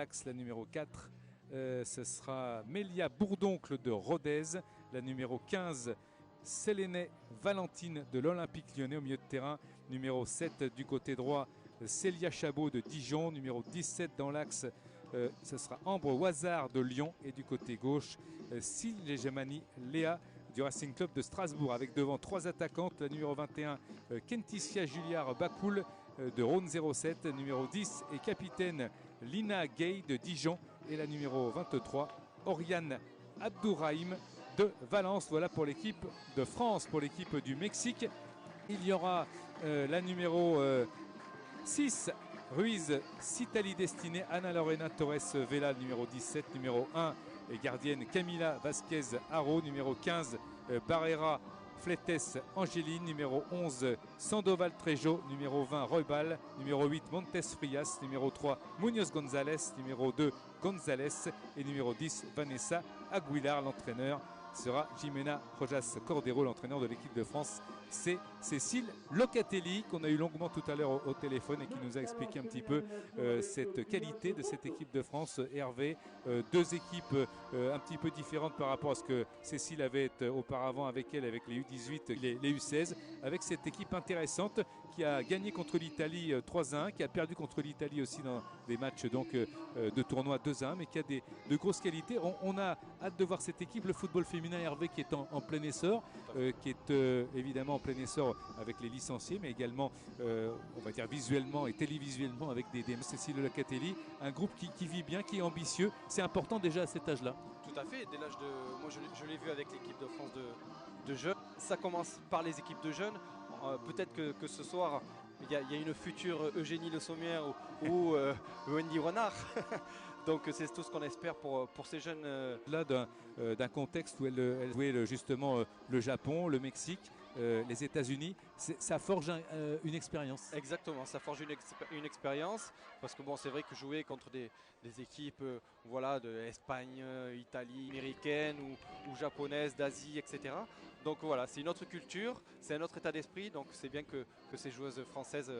l'axe, la numéro 4. Ce sera Mélia Bourdoncle de Rodez. La numéro 15, Séléné Valentine de l'Olympique Lyonnais au milieu de terrain. Numéro 7 du côté droit, Célia Chabot de Dijon. Numéro 17 dans l'axe, ce sera Ambre Wazard de Lyon. Et du côté gauche, Sylvie Gemani Léa du Racing Club de Strasbourg, avec devant 3 attaquantes. La numéro 21, Kenticia Juliard Bakoul de Rhône 07. Numéro 10 et capitaine Lina Gay de Dijon. Et la numéro 23, Oriane Abdourahim de Valence. Voilà pour l'équipe de France. Pour l'équipe du Mexique, il y aura la numéro 6, Ruiz Citali Destiné, Ana Lorena Torres Vela, numéro 17, numéro 1 et gardienne Camila Vasquez Haro, numéro 15 Barrera Fletes Angéline, numéro 11 Sandoval Trejo, numéro 20 Roybal, numéro 8 Montes Frias, numéro 3 Munoz González, numéro 2 González et numéro 10 Vanessa Aguilar. L'entraîneur sera Jimena Rojas Cordero. L'entraîneur de l'équipe de France, c'est Cécile Locatelli, qu'on a eu longuement tout à l'heure au téléphone et qui nous a expliqué un petit peu cette qualité de cette équipe de France. Hervé, deux équipes un petit peu différentes par rapport à ce que Cécile avait auparavant avec elle, avec les U18, les U16, avec cette équipe intéressante qui a gagné contre l'Italie 3-1, qui a perdu contre l'Italie aussi dans des matchs donc, de tournoi 2-1, mais qui a de grosses qualités. On a hâte de voir cette équipe. Le football féminin, Hervé, qui est en plein essor, qui est évidemment en plein essor avec les licenciés, mais également on va dire visuellement et télévisuellement avec des Cécile Locatelli, un groupe qui vit bien, qui est ambitieux. C'est important déjà à cet âge-là. Tout à fait, dès l'âge de... Moi je l'ai vu avec l'équipe de France de jeunes. Ça commence par les équipes de jeunes. Peut-être que ce soir il y a une future Eugénie Le Sommière ou Wendy Renard. Donc c'est tout ce qu'on espère pour ces jeunes. Là d'un contexte où elle jouait justement le Japon, le Mexique, les États-Unis, ça forge une expérience. Exactement, ça forge une expérience, parce que bon, c'est vrai que jouer contre des équipes voilà, d'Espagne, Italie, américaine ou japonaise, d'Asie, etc. Donc voilà, c'est une autre culture, c'est un autre état d'esprit, donc c'est bien que ces joueuses françaises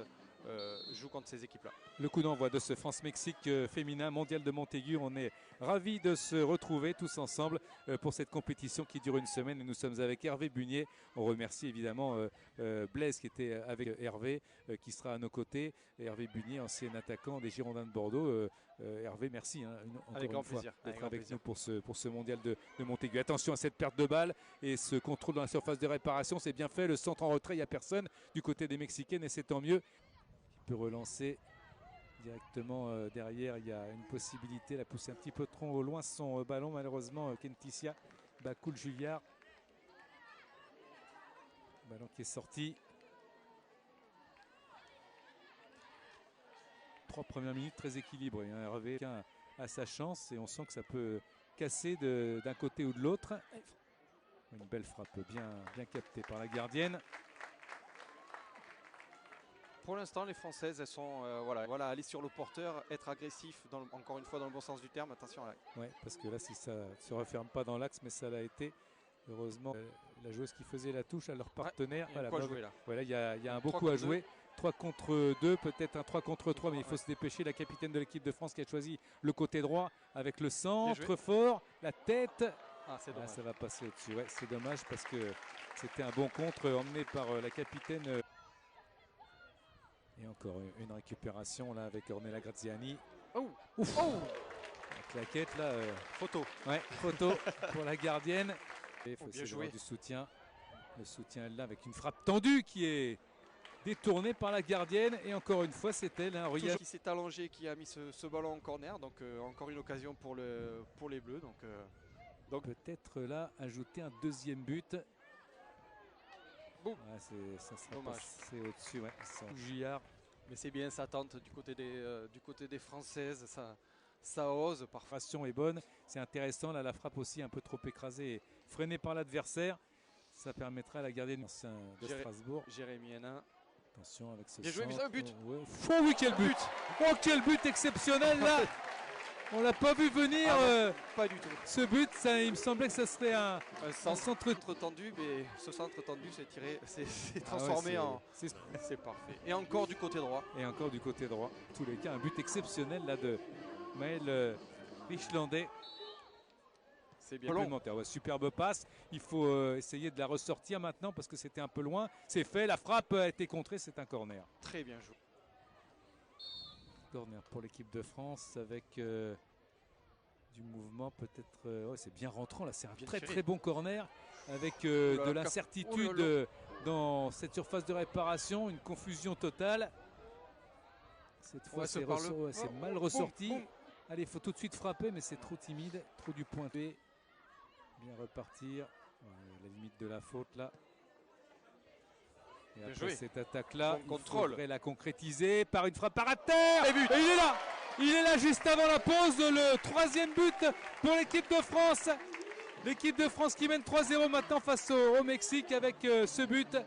jouent contre ces équipes-là. Le coup d'envoi de ce France-Mexique féminin mondial de Montaigu. On est ravis de se retrouver tous ensemble pour cette compétition qui dure une semaine. Et nous sommes avec Hervé Bunier. On remercie évidemment Blaise qui était avec Hervé, qui sera à nos côtés. Hervé Bunier, ancien attaquant des Girondins de Bordeaux. Hervé, merci encore une fois d'être avec nous pour ce mondial de Montaigu. Attention à cette perte de balle et ce contrôle dans la surface de réparation. C'est bien fait. Le centre en retrait, il n'y a personne du côté des Mexicaines et c'est tant mieux. Peut relancer directement derrière. Il y a une possibilité. Elle a poussé un petit peu trop au loin son ballon, malheureusement. Kenticia Bakoul Juliard, ballon qui est sorti. 3 premières minutes très équilibrées. Hervé a sa chance et on sent que ça peut casser d'un côté ou de l'autre. Une belle frappe bien captée par la gardienne. Pour l'instant, les Françaises, elles sont voilà, aller sur le porteur, être agressif, encore une fois dans le bon sens du terme. Attention là. Ouais, parce que là, si ça ne se referme pas dans l'axe, mais ça l'a été. Heureusement, la joueuse qui faisait la touche à leur partenaire. Ouais, voilà, il y a un beau coup à jouer. 3 contre 2, peut-être un 3 contre 3, mais il faut se dépêcher. La capitaine de l'équipe de France qui a choisi le côté droit avec le centre fort, la tête. C'est dommage. Ça va passer au-dessus. Ouais, c'est dommage parce que c'était un bon contre emmené par la capitaine. Et encore une récupération là avec Ornella Graziani. Oh, la claquette là. Photo. Ouais, photo pour la gardienne. Il faut essayer jouer du soutien. Le soutien là avec une frappe tendue qui est détournée par la gardienne. Et encore une fois, c'est elle. Touche qui s'est allongé, qui a mis ce ballon en corner. Donc encore une occasion pour les Bleus. Donc peut-être là ajouter un deuxième but. Boum. Ouais, ça sera passé au-dessus. Ouais. Juliard. Mais c'est bien, ça tente du côté des Françaises. Ça ose. Parfois. La est bonne. C'est intéressant. Là, la frappe aussi un peu trop écrasée et freinée par l'adversaire. Ça permettra à la gardienne de Strasbourg. Jérémy Hénin. Attention avec ce centre. Bien joué, un but. Oh oui, quel but. Oh, quel but exceptionnel là. On l'a pas vu venir. Pas du tout. Ce but, il me semblait que ça serait un centre tendu, mais ce centre tendu s'est transformé en. C'est parfait. Et encore du côté droit. Et encore du côté droit. En tous les cas, un but exceptionnel là de Maël Richlandais. C'est bien Complémentaire, ouais, superbe passe. Il faut essayer de la ressortir maintenant parce que c'était un peu loin. C'est fait, la frappe a été contrée, c'est un corner. Très bien joué. Corner pour l'équipe de France avec du mouvement peut-être. Ouais, c'est bien rentrant là, c'est un très bon corner avec de l'incertitude dans cette surface de réparation, une confusion totale. Cette fois, c'est mal ressorti. Allez, il faut tout de suite frapper, mais c'est trop timide, trop du pointé. Bien repartir. La limite de la faute là. Et après cette attaque-là, il faudrait la concrétiser par une frappe par terre. Et il est là. Il est là juste avant la pause. Le 3e but pour l'équipe de France. L'équipe de France qui mène 3-0 maintenant face au Mexique avec ce but.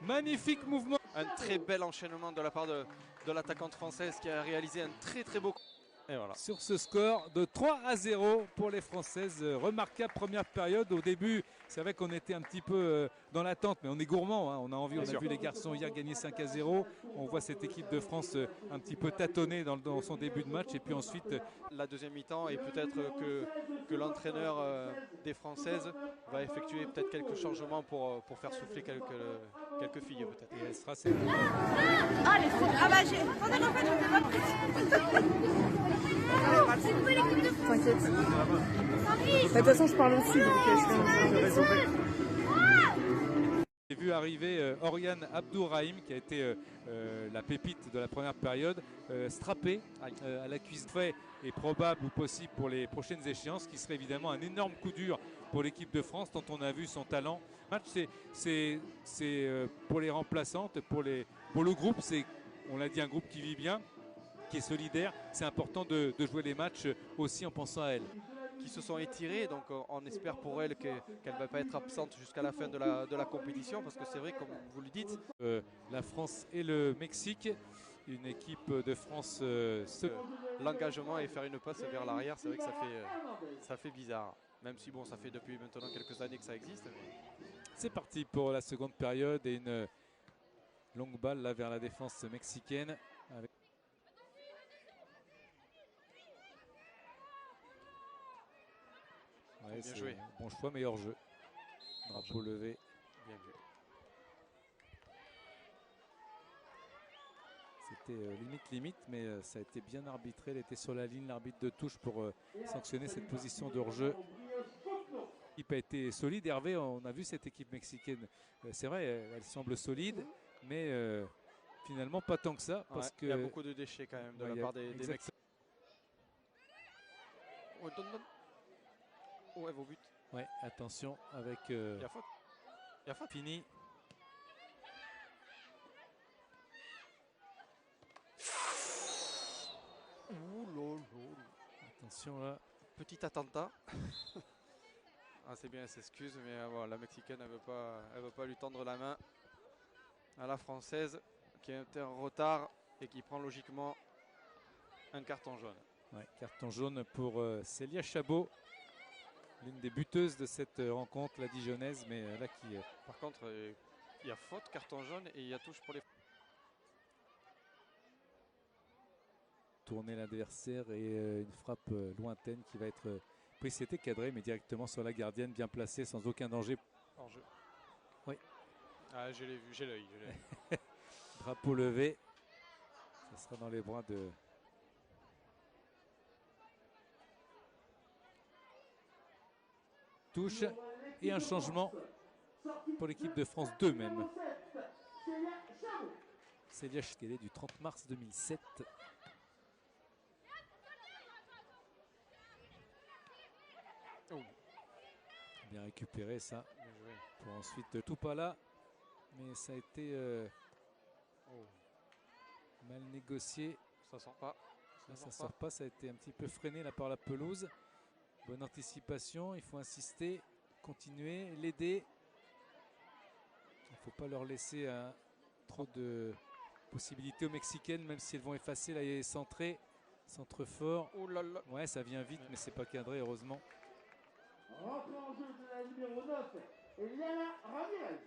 Magnifique mouvement. Un très bel enchaînement de la part de l'attaquante française qui a réalisé un très beau. Et voilà. Sur ce score de 3-0 pour les Françaises. Remarquable première période. Au début, c'est vrai qu'on était un petit peu dans l'attente, mais on est gourmand. Hein. On a envie, on a vu les garçons hier gagner 5-0. On voit cette équipe de France un petit peu tâtonner dans son début de match. Et puis ensuite, la deuxième mi-temps, et peut-être que l'entraîneur des Françaises va effectuer peut-être quelques changements pour faire souffler quelques filles peut-être. Et elle sera Ah, les trop. Ah bah j'ai. Attendez, en fait, je ne pas pris. T'inquiète. De toute façon, je parle aussi, donc je vais. J'ai vu arriver Oriane Abdourahim, qui a été la pépite de la première période, strappée à la cuisse. Fait est probable ou possible pour les prochaines échéances, qui serait évidemment un énorme coup dur pour l'équipe de France, dont on a vu son talent. Match, c'est pour les remplaçantes, pour le groupe, on l'a dit, un groupe qui vit bien, qui est solidaire. C'est important de jouer les matchs aussi en pensant à elle. Qui se sont étirées, donc on espère pour elle qu'elle ne va pas être absente jusqu'à la fin de la compétition, parce que c'est vrai, comme vous le dites, la France et le Mexique, une équipe de France l'engagement et faire une passe vers l'arrière, c'est vrai que ça fait bizarre, même si bon, ça fait depuis maintenant quelques années que ça existe. Mais... C'est parti pour la seconde période et une longue balle là vers la défense mexicaine avec... Ouais, bien joué. Bon choix, meilleur jeu. Drapeau levé. Bien vu. C'était limite, mais ça a été bien arbitré. Elle était sur la ligne, l'arbitre de touche, pour sanctionner cette position de hors-jeu. L'équipe a été solide. Hervé, on a vu cette équipe mexicaine. C'est vrai, elle semble solide, mais finalement pas tant que ça. Parce que il y a beaucoup de déchets quand même de la part des Mexicains. Oh, donne. Ouais, vos buts. Ouais, attention avec. Il y a faute. Il y a faute. Fini. Attention là. Petit attentat. Ah, c'est bien, elle s'excuse, mais voilà, la Mexicaine, elle veut pas lui tendre la main à la Française, qui est en retard et qui prend logiquement un carton jaune. Ouais, carton jaune pour Célia Chabot, l'une des buteuses de cette rencontre, la Dijonnaise, mais là qui... Par contre, il y a faute, carton jaune, et il y a touche pour les... Tourner l'adversaire et une frappe lointaine qui va être prise. C'était cadré, mais directement sur la gardienne, bien placée, sans aucun danger. En jeu. Oui. Ah, je l'ai vu, j'ai l'œil. Drapeau levé. Ça sera dans les bras de... Touche et un changement pour l'équipe de France 2 même. Célia Chkele du 30 mars 2007. Oh. Bien récupéré ça. Bien joué. Pour ensuite tout pas là. Mais ça a été mal négocié. Ça sort pas. Ça sort pas. Ça a été un petit peu freiné là par la pelouse. Bonne anticipation. Il faut insister, continuer, l'aider. Il ne faut pas leur laisser trop de possibilités aux Mexicaines, même si elles vont effacer. Là, il est centré. Centre fort. Oh là là. Ouais, ça vient vite, mais c'est pas cadré, heureusement. Rentre en jeu de la numéro 9, Eliana Ramirez.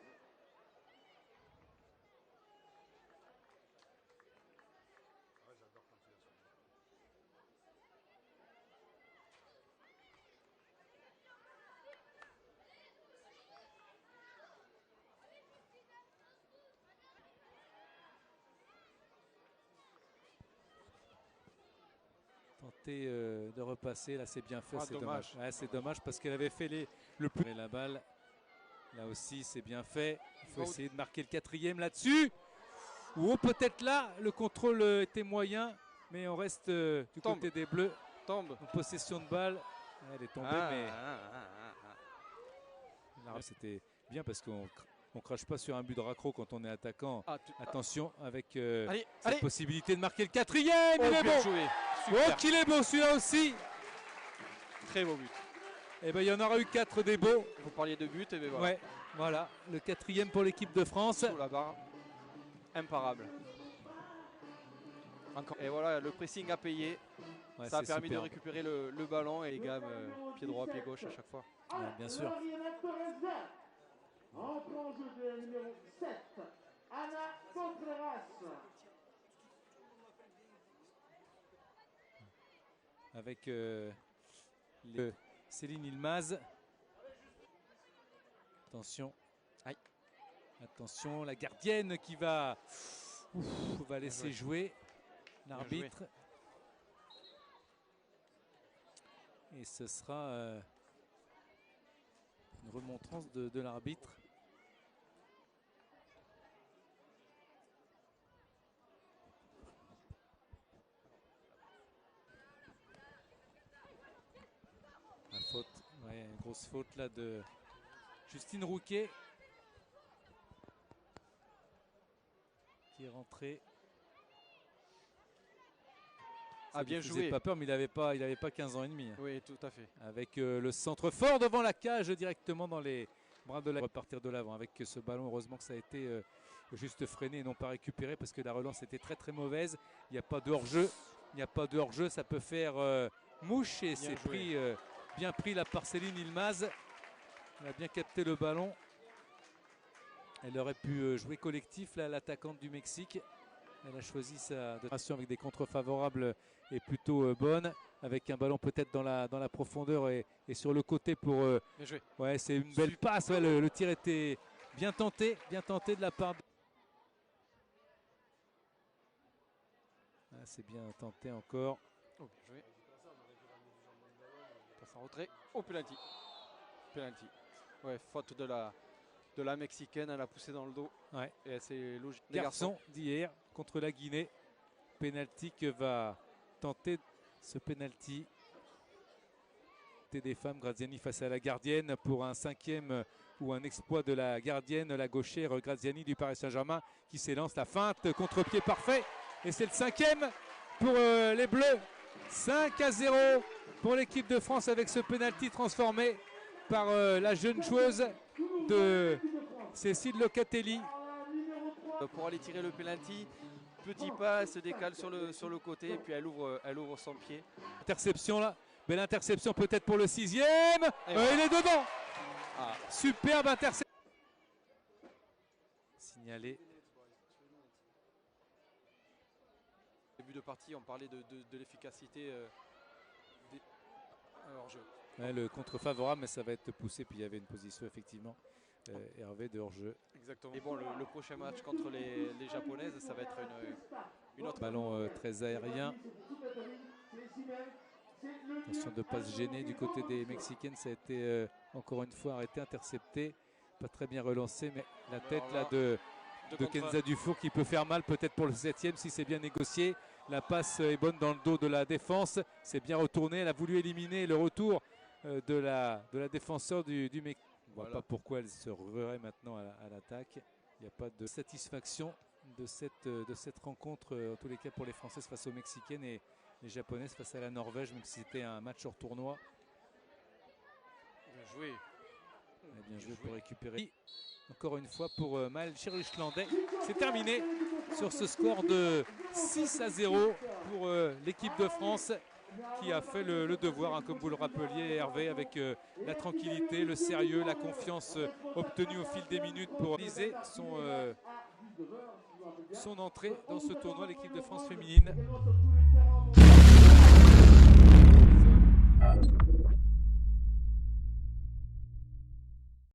tenter de repasser. Là, c'est bien fait, Ah, c'est dommage. Ouais, c'est dommage parce qu'elle avait fait le plus. Et la balle, là aussi, c'est bien fait. Il faut essayer de marquer le 4e là-dessus. Ou peut-être là, le contrôle était moyen, mais on reste du côté des Bleus. Tombe. En possession de balle. Elle est tombée, mais c'était bien parce qu'on crache pas sur un but de raccro quand on est attaquant. Attention avec cette possibilité de marquer le 4e. Il est beau. Joué. Oh, qu'il est beau celui-là aussi. Très beau but. Et ben il y en aura eu 4 des beaux. Vous parliez de but, et bien voilà. Ouais, voilà, le 4e pour l'équipe de France. Sous la barre. Imparable. Encore. Et voilà, le pressing a payé. Ouais, ça a permis superbe. de récupérer le ballon et les gammes pied droit, pied gauche à chaque fois. Ouais, bien sûr. Entre en jeu de la numéro 7, Ana Contreras. Avec Céline Ilmaz. Attention. Aïe. Attention, la gardienne qui va laisser jouer l'arbitre. Et ce sera une remontrance de l'arbitre. La faute, ouais, une grosse faute là de Justine Rouquet qui est rentrée. Ça bien lui faisait joué. pas peur, mais il n'avait pas 15 ans et demi. Oui, tout à fait. Avec le centre fort devant la cage, directement dans les bras de la. Repartir de l'avant avec ce ballon. Heureusement que ça a été juste freiné et non pas récupéré parce que la relance était très très mauvaise. Il n'y a pas de hors-jeu. Il n'y a pas de hors-jeu. Ça peut faire mouche et c'est pris, bien pris là par Céline Ilmaz. Elle a bien capté le ballon. Elle aurait pu jouer collectif là, l'attaquante du Mexique. Elle a choisi sa déclaration avec des contres favorables et plutôt bonnes, avec un ballon peut-être dans la profondeur et sur le côté pour. Bien joué. Ouais, c'est une belle passe. Ouais, le tir était bien tenté de la part. Ah, c'est bien tenté encore. Oh, bien joué. Passe en retrait. Oh, penalty. Penalty. Ouais, faute de la Mexicaine, elle a poussé dans le dos. Ouais. Et c'est logique. Garçon d'hier contre la Guinée. Penalty que va tenter ce penalty. Des femmes, Graziani face à la gardienne pour un 5e ou un exploit de la gardienne, la gauchère Graziani du Paris Saint-Germain qui s'élance, la feinte, contre-pied parfait. Et c'est le 5e pour les Bleus. 5-0 pour l'équipe de France avec ce penalty transformé par la jeune joueuse de Cécile Locatelli. Pour aller tirer le penalty, petit pas, elle se décale sur le côté et puis elle ouvre son pied. Interception là, belle interception peut-être pour le 6e. Il est dedans. Superbe interception. Signalé. Début de partie, on parlait de l'efficacité hors-jeu. Ouais, le contre favorable, mais ça va être poussé. Puis il y avait une position effectivement. Hervé de hors-jeu. Exactement. Et bon, le prochain match contre les Japonaises, ça va être une autre. Ballon très aérien. Attention de ne pas se gêner du côté des Mexicaines. Ça a été encore une fois arrêté, intercepté. Pas très bien relancé, mais la tête là de Kenza Dufour qui peut faire mal peut-être pour le 7e si c'est bien négocié. La passe est bonne dans le dos de la défense. C'est bien retourné. Elle a voulu éliminer le retour de la défenseur du Mexique. On ne voit pas pourquoi elle se ruerait maintenant à l'attaque. Il n'y a pas de satisfaction de cette rencontre, en tous les cas pour les Françaises face aux Mexicaines et les Japonaises face à la Norvège, même si c'était un match hors tournoi. Bien joué. Bien joué pour récupérer. Encore une fois pour Maëlle Chirruchlandais. C'est terminé sur ce score de 6-0 pour l'équipe de France, qui a fait le devoir, hein, comme vous le rappeliez Hervé, avec la tranquillité, le sérieux, la confiance obtenue au fil des minutes pour réaliser son entrée dans ce tournoi, l'équipe de France féminine.